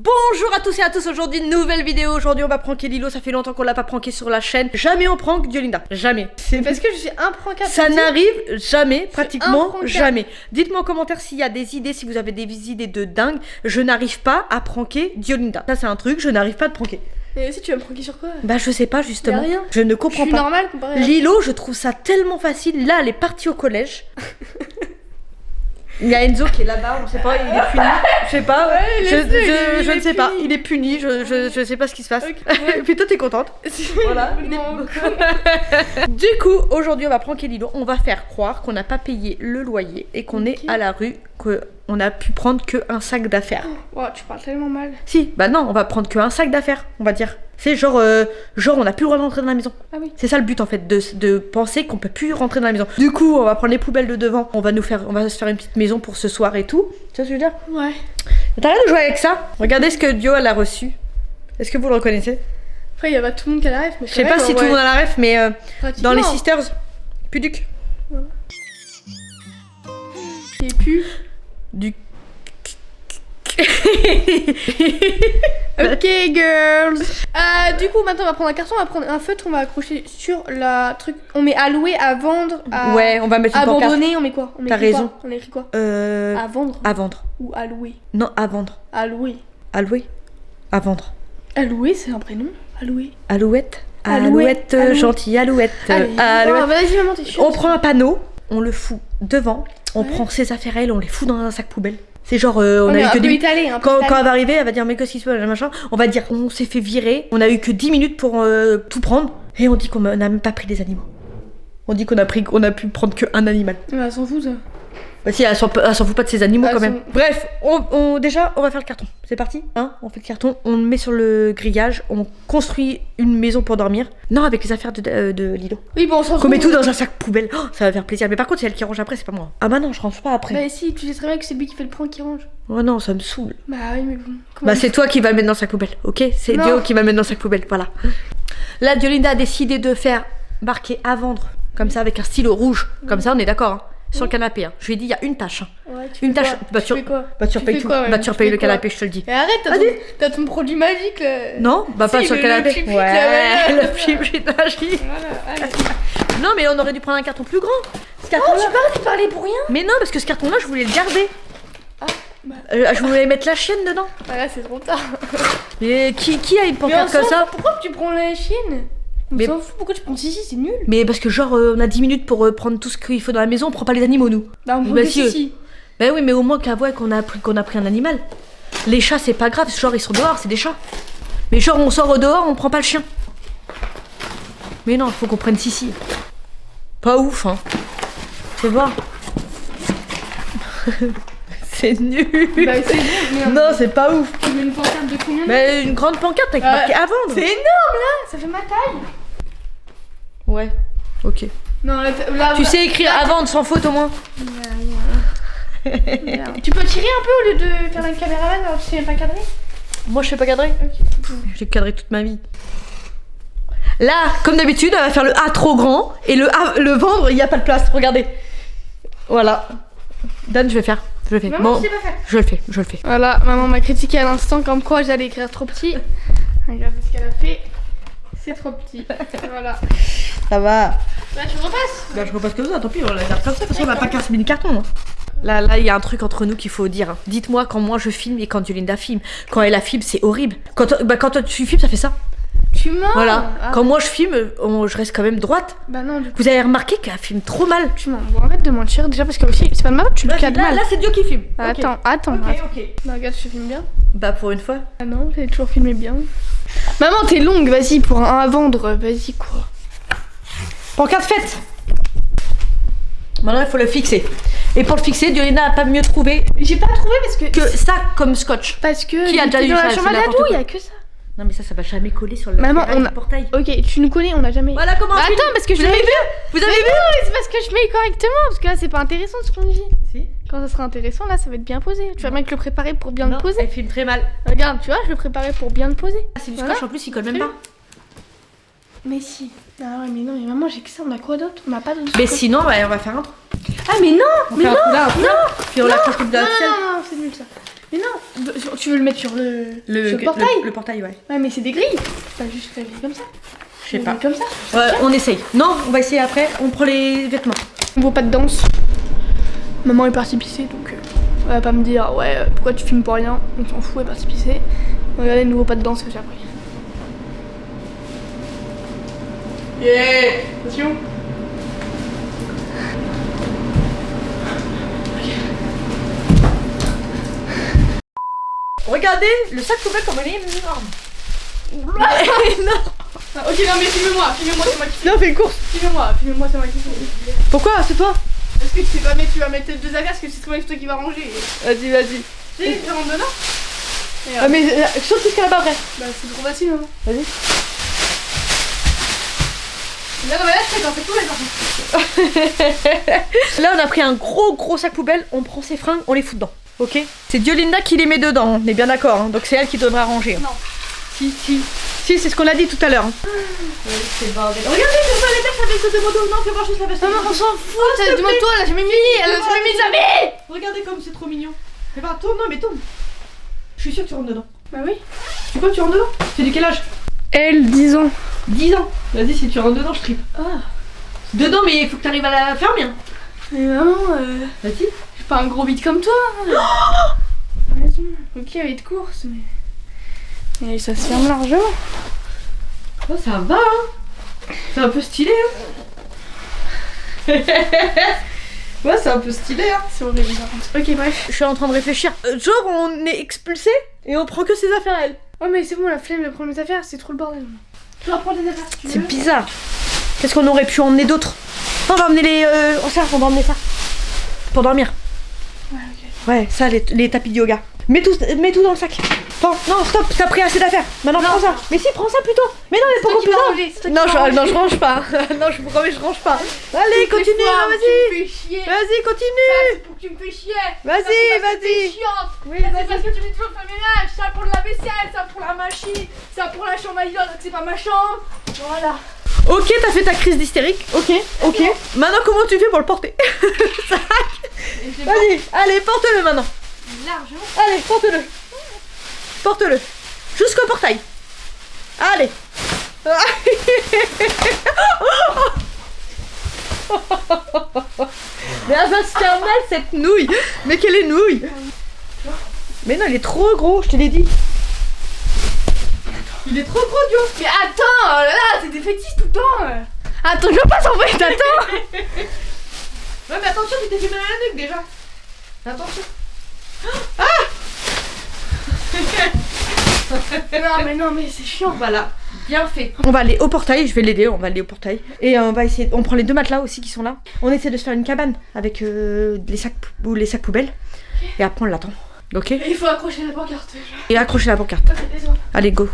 Bonjour à tous et à tous, aujourd'hui nouvelle vidéo, aujourd'hui on va pranker Lilo, ça fait longtemps qu'on l'a pas pranké sur la chaîne. Jamais on prank Diolinda, jamais. C'est parce que je suis imprankable. Ça n'arrive jamais, pratiquement jamais. Dites-moi en commentaire s'il y a des idées, si vous avez des idées de dingue. Je n'arrive pas à pranker Diolinda. Ça c'est un truc, je n'arrive pas à pranker. Et si tu vas me pranker sur quoi? Bah je sais pas justement. Rien. Je ne comprends je suis pas. Normal comparé à... Lilo, je trouve ça tellement facile. Là, elle est partie au collège. Il y a Enzo qui est là-bas, on sait pas, il est puni. Je sais pas, ouais, je ne sais pas, il est puni, je sais pas ce qui se passe. Okay, ouais. Et puis toi t'es contente. Voilà. Du coup, aujourd'hui on va pranker Lilo, on va faire croire qu'on n'a pas payé le loyer et qu'on est à la rue, qu'on a pu prendre qu'un sac d'affaires. Oh, tu parles tellement mal. Si, bah non, on va prendre qu'un sac d'affaires, on va dire. C'est genre on a plus le droit d'entrer dans la maison. Ah oui. C'est ça le but en fait, de penser qu'on peut plus rentrer dans la maison. Du coup, on va prendre les poubelles de devant, on va se faire une petite maison pour ce soir et tout. Tu vois ce que je veux dire? Ouais. T'arrêtes de jouer avec ça? Regardez ce que Dio elle a reçu. Est-ce que vous le reconnaissez? Après, il y a pas tout le monde qui a la ref. Je sais pas si tout le monde a la ref, mais dans les Sisters, Puduc. Voilà. Et puis Du. Ok girls. Du coup maintenant on va prendre un carton, on va prendre un feutre, on va accrocher sur la truc. On met à louer, à vendre, à... Ouais, on va mettre une pancarte. abandonner, on met quoi? T'as raison. On écrit quoi? À vendre. À vendre. Ou à louer. Non, à vendre. À louer. À louer. À vendre. À louer, c'est un prénom. À louer. Alouette. Alouette. Alouette, gentille Alouette. Allez, Alouette. vas-y maman, t'es chiante. On prend un panneau, on le fout devant, on prend ses affaires à elle, on les fout dans un sac poubelle. C'est genre, on a eu que 10 minutes. Quand elle va arriver, elle va dire, mais qu'est-ce qui se passe, machin. On va dire, on s'est fait virer, on a eu que 10 minutes pour tout prendre. Et on dit qu'on n'a même pas pris des animaux. On dit qu'on a pu prendre qu'un animal. Mais elle s'en fout ça. Bah si, elle s'en fout pas de ses animaux quand même. Sont... Bref, déjà, on va faire le carton. C'est parti, hein? On fait le carton, on le met sur le grillage, on construit une maison pour dormir. Non, avec les affaires de Lilo. Oui, bon, on s'en fout. On met tout dans un sac poubelle. Oh, ça va faire plaisir. Mais par contre, c'est elle qui range après, c'est pas moi. Ah bah non, je range pas après. Bah si, tu sais très bien que c'est lui qui fait le prank qui range. Oh non, ça me saoule. Bah oui, mais bon. Bah c'est toi qui va le mettre dans le sac poubelle, ok? C'est Dio qui va le mettre dans le sac poubelle, voilà. Là, Diolinda a décidé de faire marquer à vendre, comme ça, avec un stylo rouge. Comme ça, on est d'accord, hein? Sur le canapé, hein. Je lui ai dit, il y a une tâche. Hein. Ouais, une tâche. Bah tu repayes tout. Bah tu repayes le canapé, je te le dis. Et arrête, t'as ton produit magique là. Non, bah pas sur le canapé. Ouais, le pipit magique. Voilà, allez. Non, mais on aurait dû prendre un carton plus grand. Ce carton-là. Oh, tu parles de parler pour rien. Mais non, parce que ce carton-là, je voulais le garder. Ah, bah. Je voulais mettre la chienne dedans. Ah là, c'est trop tard. Mais qui a une pancarte comme ça? Pourquoi tu prends la chienne? On s'en fout, pourquoi tu prends Sissi, c'est nul. Mais parce que genre on a 10 minutes pour prendre tout ce qu'il faut dans la maison, on prend pas les animaux nous. Bah on prend Sissi. Bah oui, mais au moins qu'à voir qu'on a pris un animal. Les chats c'est pas grave, genre ils sont dehors, c'est des chats. Mais genre on sort au dehors, on prend pas le chien. Mais non, faut qu'on prenne Sissi. Pas ouf hein. Tu vois. C'est nul. Bah c'est nul. Non, c'est pas ouf. Tu veux une pancarte de combien? Bah une grande pancarte avec marqué à vendre. C'est énorme là, ça fait ma taille. Ouais, ok. Non, là tu sais écrire à vendre sans faute au moins. Tu peux tirer un peu au lieu de faire une caméraman alors que tu sais même pas cadrer? Moi je sais pas cadrer. Ok. J'ai cadré toute ma vie. Là, comme d'habitude, elle va faire le A trop grand et le vendre, il n'y a pas de place. Regardez. Voilà. Dan, je vais faire. Je le fais. Maman, bon, tu sais pas faire. je le fais. Voilà, maman m'a critiqué à l'instant comme quoi j'allais écrire trop petit. Regardez ce qu'elle a fait. C'est trop petit. Voilà. Ça va. Bah tu repasses. Bah je repasse comme ça, tant pis, on la garde comme ça, parce qu'on n'a pas 15 000 cartons. Hein. Là, il y a un truc entre nous qu'il faut dire. Hein. Dites-moi quand moi je filme et quand Diolinda filme. Quand elle a filme, c'est horrible. Quand toi tu filmes, ça fait ça. Tu mens. Voilà. Ah. Quand moi je filme, je reste quand même droite. Bah non, du coup. Vous avez remarqué qu'elle filme trop mal. Tu mens. Bon, arrête de mentir déjà parce que aussi, c'est pas de ma faute, tu le cadres mal. Là, c'est Dio qui filme. Attends. Ok. Bah regarde, je filme bien. Bah pour une fois. Ah non, j'ai toujours filmé bien. Maman, t'es longue, vas-y, pour un à vendre, vas-y quoi. Pancarte faite. Maintenant il faut le fixer. Et pour le fixer, Diolinda n'a pas mieux trouvé J'ai pas trouvé parce que ça comme scotch. Parce que qui a déjà eu dans ça, la chambre à c'est Dadou, n'importe il y quoi. a que ça. Non mais ça va jamais coller sur le Maman, on a... portail. Ok, tu nous connais, on a jamais. Voilà comment. Bah, attends, parce que je vous l'ai avez vu. Vous avez vu? Non, mais c'est parce que je mets correctement, parce que là c'est pas intéressant ce qu'on dit. Si. Quand ça sera intéressant, là ça va être bien posé. Tu vas bien que le préparer pour bien le poser. Elle filme très mal. Regarde, tu vois, je le préparais pour bien le poser. Ah, c'est du scotch en plus, il colle même pas. Mais si. Ah ouais, mais non, mais maman, j'ai que ça, on a quoi d'autre? On a pas d'autre. Mais sinon, on va faire un truc. Ah, mais non! On Mais fait non! un trou là, un trou là, Non! puis on l'accroche comme de la ficelle. Non, c'est nul ça. Mais non, tu veux le mettre sur le portail. Le portail, ouais. Ouais, mais c'est des grilles. Pas juste la grille comme ça. Je sais pas. Comme ça. Ouais, on essaye. Non, on va essayer après. On prend les vêtements. Nouveau pas de danse. Maman est partie pisser, donc elle va pas me dire ouais pourquoi tu filmes pour rien. On s'en fout, elle est partie pisser. Regardez le nouveau pas de danse que j'ai appris. Yeah. Attention. Regardez le sac poubelle comme il est énorme. Non. Ah, ok, non mais filme-moi, c'est moi qui filme. Non, fais une course. Filme-moi, c'est moi qui filme. Pourquoi? C'est toi? Est-ce que tu sais pas mettre, tu vas mettre deux affaires parce que c'est toi qui va ranger. Vas-y. Tu sais, tu rentres dedans. Ah mais saute jusqu'à là-bas après. Bah c'est trop facile, maman. Vas-y. Là, non mais là je fais t'en fais tout les Là on a pris un gros sac poubelle, on prend ses fringues, on les fout dedans. Ok? C'est Diolinda qui les met dedans, on est bien d'accord, hein. Donc c'est elle qui devra ranger. Non. Si, c'est ce qu'on a dit tout à l'heure. Hein. C'est bordel. Regardez, je vois les mecs avec ce moto. Non, fais voir juste la veste. Non, on s'en fout. Demande-toi, elle a jamais mis sa vie. Regardez comme c'est trop mignon. Mais bah, tourne, non, mais tourne. Je suis sûre que tu rentres dedans. Bah oui. Tu crois que tu rentres dedans? C'est du quel âge? Elle, 10 ans. 10 ans. Vas-y, si tu rentres dedans, je tripe. Ah. Dedans, mais il faut que tu arrives à la fermer. Hein. Mais maman, vas-y. J'ai pas un gros bide comme toi. Ok, avec de course, mais ça se ferme largement. Oh, ça va, hein. C'est un peu stylé, hein. Ouais, c'est un peu stylé, hein. C'est horrible, par contre. Ok, bref. Je suis en train de réfléchir. Genre, on est expulsé et on prend que ses affaires, elle. Oh, mais c'est bon, la flemme de prendre mes affaires, c'est trop le bordel. Tu vas prendre tes affaires si tu veux. C'est bizarre. Qu'est-ce qu'on aurait pu emmener d'autre? On va emmener les. On va emmener ça. Pour dormir. Ouais, ok. Ouais, ça, les tapis de yoga. Mets tout dans le sac. Attends, non, stop, t'as pris assez d'affaires. Maintenant, prends ça. Mais si, prends ça plutôt. Mais non, mais pourquoi plus tard? Non, je range pas. Non, je vous promets, je range pas. Allez, continue, vas-y. Vas-y, continue. Pour que tu me fais chier. Vas-y. Oui, c'est parce que tu me dis toujours faire ménage. Ça pour la vaisselle, ça pour la machine, ça pour la chambre à Lyon, donc c'est pas ma chambre. Voilà. Ok, t'as fait ta crise d'hystérique. Ok. Maintenant, comment tu fais pour le porter? Vas-y, allez, porte-le maintenant. Largement. Allez, porte-le. Jusqu'au portail. Allez. Mais elle va se faire mal cette nouille. Mais quelle est nouille? Mais non, il est trop gros, je te l'ai dit. Il est trop gros, Dio. Mais attends, oh là là, t'es défaitiste tout le temps. Attends, je veux pas s'envoyer, t'attends. Ouais, mais attention, tu t'es fait mal à la nuque déjà. Attention. Ah. Non mais c'est chiant. Voilà, bien fait. On va aller au portail, je vais l'aider, on va aller au portail. Et on va essayer, on prend les 2 matelas aussi qui sont là. On essaie de se faire une cabane avec les sacs poubelles. Okay. Et après on l'attend. Ok. Et il faut accrocher la pancarte. Et accrocher la pancarte. Ok, désolé. Allez, go.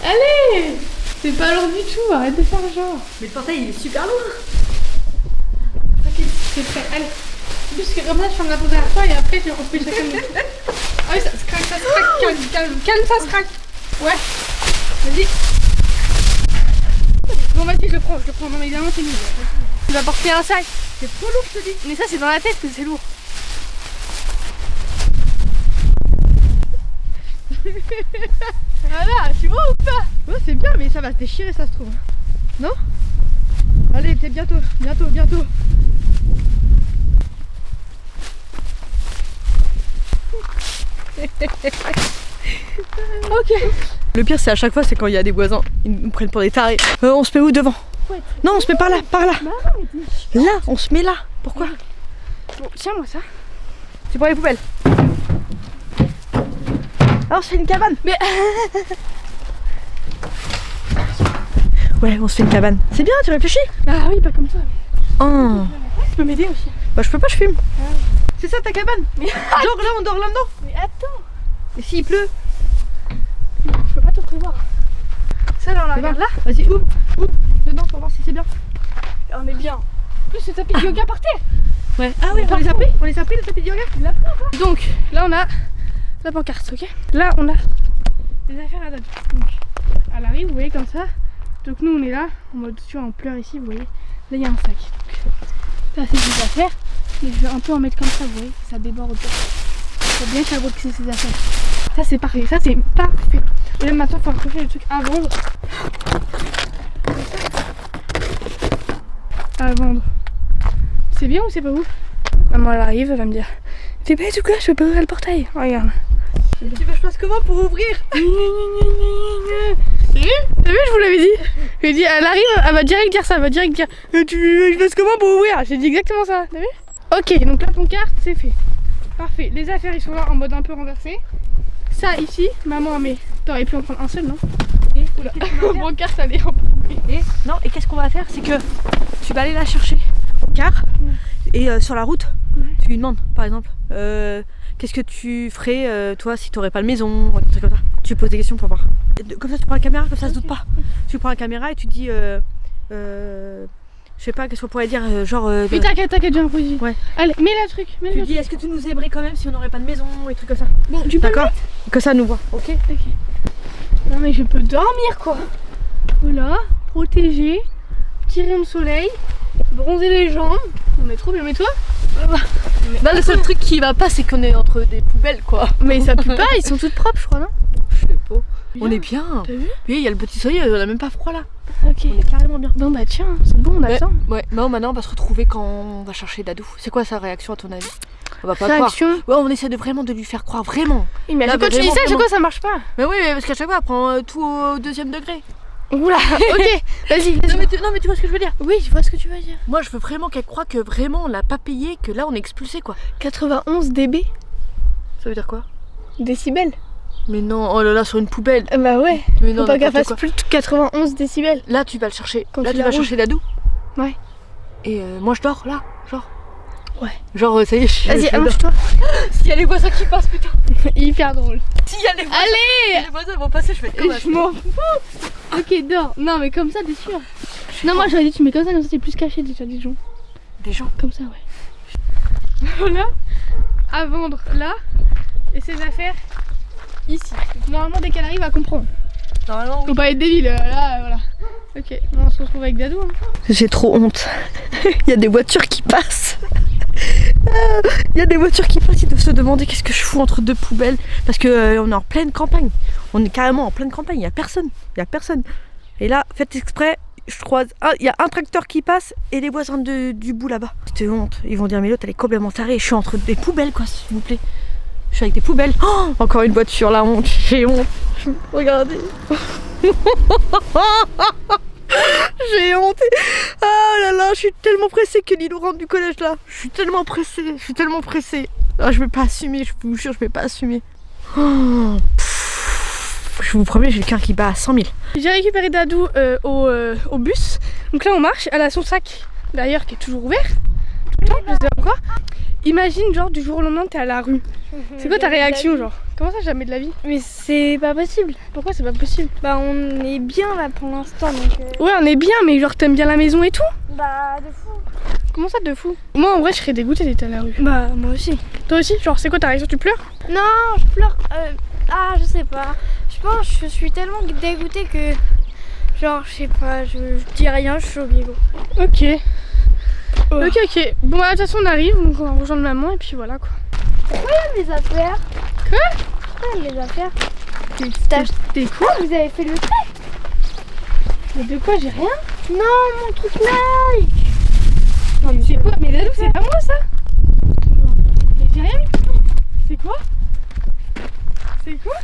Allez. C'est pas lourd du tout, arrête de faire genre. Mais le portail il est super lourd. Ok, c'est prêt, allez. Juste que comme ça, je ferme la porte derrière toi et après, on fait chacun de nous. Ah oui, ça se craque, calme, ça se craque. Ouais, vas-y. Bon, vas-y, je le prends, non, mais évidemment, c'est nul. Tu vas porter un sac, c'est trop lourd, je te dis. Mais ça, c'est dans la tête que c'est lourd. Voilà, tu vois ou pas? Ouais, c'est bien, mais ça va se déchirer, ça se trouve. Non? Allez, t'es bientôt. Ok. Le pire c'est à chaque fois c'est quand il y a des voisins, ils nous prennent pour des tarés. On se met où devant? Ouais. Non, on se met par là. Là, on se met là. Pourquoi? Bon, tiens-moi ça. C'est pour les poubelles. Ah, on se fait une cabane. Mais ouais, on se fait une cabane. C'est bien, tu réfléchis? Ah oui, pas comme ça. Oh. Tu peux m'aider aussi? Bah je peux pas, je filme. Ah. C'est ça ta cabane? Mais genre là, on dort là-dedans. Mais attends. Et s'il pleut? Je peux pas tout prévoir. Ça là, on la regarde là. Vas-y, ouvre dedans pour voir si c'est bien. Et on est bien. En plus, ce tapis de yoga par terre. Ouais. Ah oui, on les a pris le tapis de yoga. Donc là, on a la pancarte, ok? Là, on a des affaires à date. Donc, elle arrive, vous voyez, comme ça. Donc nous, on est là, en mode, tu vois, on pleure ici, vous voyez. Là, il y a un sac. Donc, là, c'est des affaires. Mais je vais un peu en mettre comme ça, vous voyez, ça déborde. Faut bien que ses affaires. Ça c'est parfait, ça c'est parfait. Et là maintenant faut accrocher les trucs à vendre. À vendre. C'est bien ou c'est pas ouf? Maman elle arrive, elle va me dire t'es bête ou quoi, je peux pas ouvrir le portail. Regarde. Tu veux que je fasse comment pour ouvrir? T'as vu? T'as vu, je vous l'avais dit. Je lui ai dit, elle arrive, elle va direct dire ça, elle va direct dire je fasse comment pour ouvrir? J'ai dit exactement ça, t'as vu? Ok, donc la pancarte c'est fait. Parfait, les affaires ils sont là en mode un peu renversé. Ça ici, maman, mais t'aurais pu en prendre un seul, non? Et oula, la pancarte elle est remplie. Et qu'est-ce qu'on va faire? C'est que tu vas aller la chercher au car et sur la route, tu lui demandes par exemple qu'est-ce que tu ferais toi si t'aurais pas de maison, des trucs comme ça. Tu poses des questions pour voir. Comme ça tu prends la caméra, comme ça se doute pas. Tu prends la caméra et tu dis je sais pas, qu'est-ce qu'on pourrait dire, genre... Mais t'inquiète, j'ai un produit. Ouais. Allez, mets le truc. Tu dis, est-ce que tu nous aimerais quand même si on n'aurait pas de maison, et trucs comme ça. Bon, tu peux. D'accord. Que ça nous voit, ok? Ok. Non mais je peux dormir quoi. Voilà, protéger, petit rayon de soleil, bronzer les jambes. On est trop bien, mais toi? Bah le seul truc qui va pas, c'est qu'on est entre des poubelles, quoi. Mais ça pue pas, ils sont toutes propres, je crois, non? Je sais pas. On est bien. T'as vu? Oui, il y a le petit soleil, on a même pas froid là. Ok. On est carrément bien. Bon bah tiens, c'est bon, on attend. Ouais, non, maintenant on va se retrouver quand on va chercher Dadou. C'est quoi sa réaction à ton avis? On va pas réaction croire. Ouais, on essaie vraiment de lui faire croire, vraiment. Oui, mais à chaque fois tu dis ça, à chaque fois ça marche pas. Mais oui, mais parce qu'à chaque fois elle prend tout au deuxième degré. Oula, ok, vas-y. Non mais tu vois ce que je veux dire? Oui, je vois ce que tu veux dire. Moi je veux vraiment qu'elle croie que vraiment on l'a pas payé, que là on est expulsé quoi. 91 dB. Ça veut dire quoi? Décibels. Mais non, oh là là, sur une poubelle. Bah ouais, mais non, faut pas qu'elle fasse plus de 91 décibels. Là tu vas le chercher, quand là tu vas chercher Dadou. Ouais. Et moi je dors là, genre. Ouais. Genre ça y est, vas-y, allonge-toi. S'il y a les voisins qui passent, putain. Hyper drôle. S'il y a les voisins, allez, les voisins vont passer, je vais être comme ça. Je m'en fous. Ok, dors. Non mais comme ça, t'es sûr? Non, moi j'aurais dit tu mets comme ça t'es plus caché déjà des gens. Des gens? Comme ça, ouais. Voilà. À vendre là. Et ses affaires ici. Donc, normalement dès qu'elle arrive à comprendre. Normalement oui. Faut pas être débile, là voilà. Ok, bon, on se retrouve avec Dadou. Hein. J'ai trop honte. Il y a des voitures qui passent. Il y a des voitures qui passent, ils doivent se demander qu'est-ce que je fous entre deux poubelles. Parce que on est en pleine campagne. On est carrément en pleine campagne, il n'y a personne. Il y a personne. Et là, faites exprès, je croise. Il y a un tracteur qui passe et les voisins du bout là-bas. C'était honte. Ils vont dire mais l'autre elle est complètement tarée. Je suis entre des poubelles quoi, s'il vous plaît. Je suis avec des poubelles. Oh, encore une voiture, la honte. J'ai honte. Regardez. J'ai honte. Ah là là, je suis tellement pressée que Lilo rentre du collège là. Je suis tellement pressée. Ah, je vais pas assumer, je vous jure, je vais pas assumer. Oh, je vous promets, j'ai le cœur qui bat à 100 000. J'ai récupéré Dadou au bus. Donc là on marche, elle a son sac d'ailleurs qui est toujours ouvert. Tout le temps, je sais pas pourquoi. Imagine genre du jour au lendemain t'es à la rue. C'est quoi ta réaction genre? Comment ça jamais de la vie? Mais c'est pas possible. Pourquoi c'est pas possible? Bah on est bien là pour l'instant donc Ouais on est bien mais genre t'aimes bien la maison et tout? Bah de fou. Comment ça de fou? Moi en vrai je serais dégoûtée d'être à la rue. Bah moi aussi. Toi aussi? Genre c'est quoi ta réaction? Tu pleures? Non je pleure. Ah je sais pas. Je pense je suis tellement dégoûtée que genre je sais pas, je dis rien, je suis au bigot. Ok. Oh. Ok. Bon bah de toute façon on arrive, donc on va rejoindre maman et puis voilà quoi. Pourquoi il y a mes affaires? Quoi? Pourquoi il y a mes affaires? T'es quoi? Vous avez fait le trait? Mais de quoi? J'ai rien? Non mon truc Nike. Non mais c'est quoi? Mais Dadou c'est pas moi ça? Mais j'ai rien mis. C'est quoi? C'est quoi?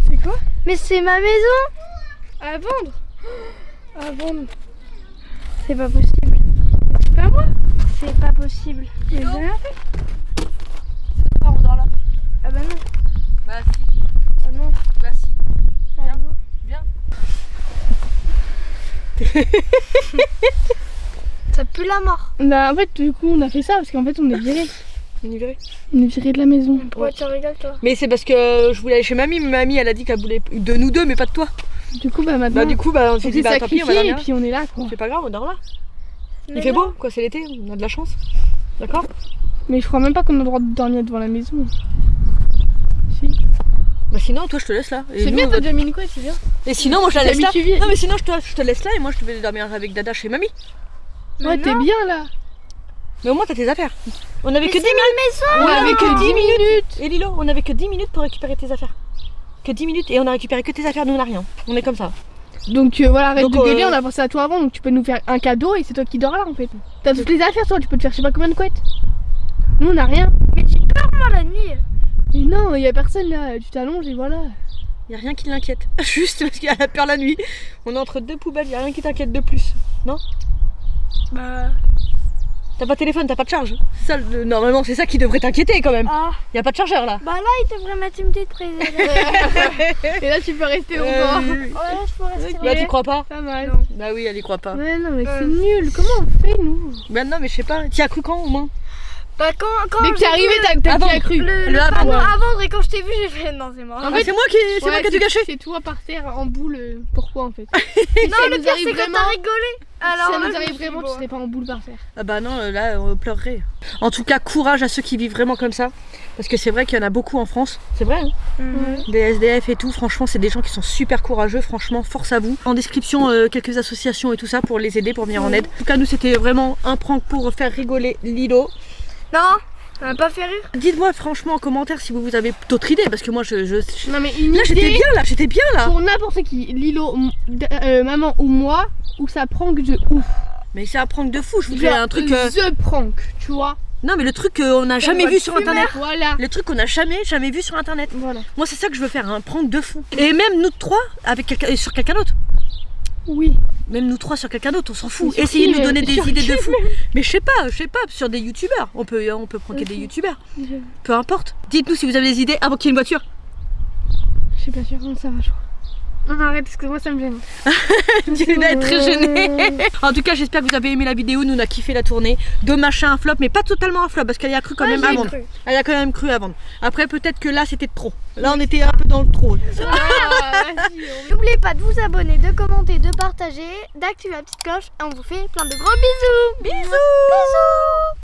C'est quoi? Mais c'est ma maison. À vendre? À vendre. C'est pas possible. C'est pas moi? C'est pas possible. Mais j'ai rien fait. On dort là. Ah bah non. Bah si. Ah non. Bah si. Ah non. Bien. Ça pue la mort. Bah en fait du coup on a fait ça parce qu'en fait on est viré. On est viré. On est viré de la maison. Pourquoi tu rigoles toi? Mais c'est parce que je voulais aller chez mamie, mais mamie elle a dit qu'elle voulait de nous deux mais pas de toi. Du coup bah maintenant On s'est dit bah tant pis, on va sacrifié dormir. et puis on est là quoi. C'est pas grave, on dort là. Mais Il fait non. beau, quoi, c'est l'été, on a de la chance. D'accord? Mais je crois même pas qu'on a le droit de dormir devant la maison. Si. Bah sinon, toi je te laisse là. Et C'est nous, bien, on t'as va- déjà mis une couette, c'est bien. Et sinon, moi je la T'as laisse là. mis tu vis. Non mais sinon je te laisse là et moi je te vais dormir avec Dada chez mamie. Mais Ouais, t'es non. bien là. Mais au moins t'as tes affaires. On avait que 10 minutes. maison. On avait que 10 minutes. Et Lilo, on avait que 10 minutes pour récupérer tes affaires. Que 10 minutes et on a récupéré que tes affaires, nous on a rien. On est comme ça. Donc voilà, arrête de gueuler, on a pensé à toi avant, donc tu peux nous faire un cadeau et c'est toi qui dors là en fait. T'as toutes les affaires toi, tu peux te faire je sais pas combien de couettes. Nous on a rien. Mais j'ai peur moi la nuit. Mais non, y a personne là, tu t'allonges et voilà. Y a rien qui l'inquiète. Juste parce qu'il a peur la nuit. On est entre deux poubelles, y a rien qui t'inquiète de plus. Non? Bah... T'as pas de téléphone, t'as pas de charge. Ça, normalement c'est ça qui devrait t'inquiéter quand même. Ah. Y a pas de chargeur là. Bah là il devrait mettre une petite prise. Et là tu peux rester longtemps. Ouais là je peux rester. Bah tu crois pas? Pas mal. Non. Bah oui, elle y croit pas. Ouais non mais c'est nul, comment on fait nous? Bah non mais je sais pas, t'y as cru quand au moins? Bah quand Dès que t'es arrivé t'as cru. Le panneau avant et quand je t'ai vu j'ai fait non c'est mort. En fait c'est moi qui ai gâché. C'est toi par terre en boule, pourquoi en fait? Non le pire c'est quand t'as rigolé. Alors ça là, nous arrive vraiment, tu serais pas en boule par terre. Ah bah non, là on pleurerait. En tout cas, courage à ceux qui vivent vraiment comme ça. Parce que c'est vrai qu'il y en a beaucoup en France. C'est vrai, hein. Des SDF et tout. Franchement, c'est des gens qui sont super courageux. Franchement, force à vous. En description, quelques associations et tout ça pour les aider, pour venir en aide. En tout cas, nous, c'était vraiment un prank pour faire rigoler Lilo. Non, ça m'a pas fait rire. Dites-moi franchement en commentaire si vous avez d'autres idées. Parce que moi, Non mais une là, j'étais bien là. Pour n'importe qui, Lilo, maman ou moi, ou ça prank de ouf. Mais c'est un prank de fou. Je vous fais un truc. The prank, tu vois. Non mais le truc qu'on n'a jamais vu sur internet. Voilà. Le truc qu'on n'a jamais vu sur internet. Voilà. Moi c'est ça que je veux faire, un prank de fou. Et même nous trois avec quelqu'un sur quelqu'un d'autre. Oui. Même nous trois sur quelqu'un d'autre, on s'en fout. Mais Essayez de nous donner des idées de fou. même. Mais je sais pas, sur des youtubeurs. On peut pranker des youtubeurs. Peu importe. Dites-nous si vous avez des idées avant qu'il y ait une voiture. Je suis pas sûre, non ça va je crois. Non arrête parce que moi ça me gêne. Tu dois être très gênée. En tout cas j'espère que vous avez aimé la vidéo, nous on a kiffé la tournée. Dommage c'est un flop mais pas totalement un flop parce qu'elle y a cru quand même avant. Elle a quand même cru avant. Après peut-être que là c'était trop. Là on était un peu dans le trop. N'oubliez pas de vous abonner, de commenter, de partager, d'activer la petite cloche et on vous fait plein de gros bisous. Bisous.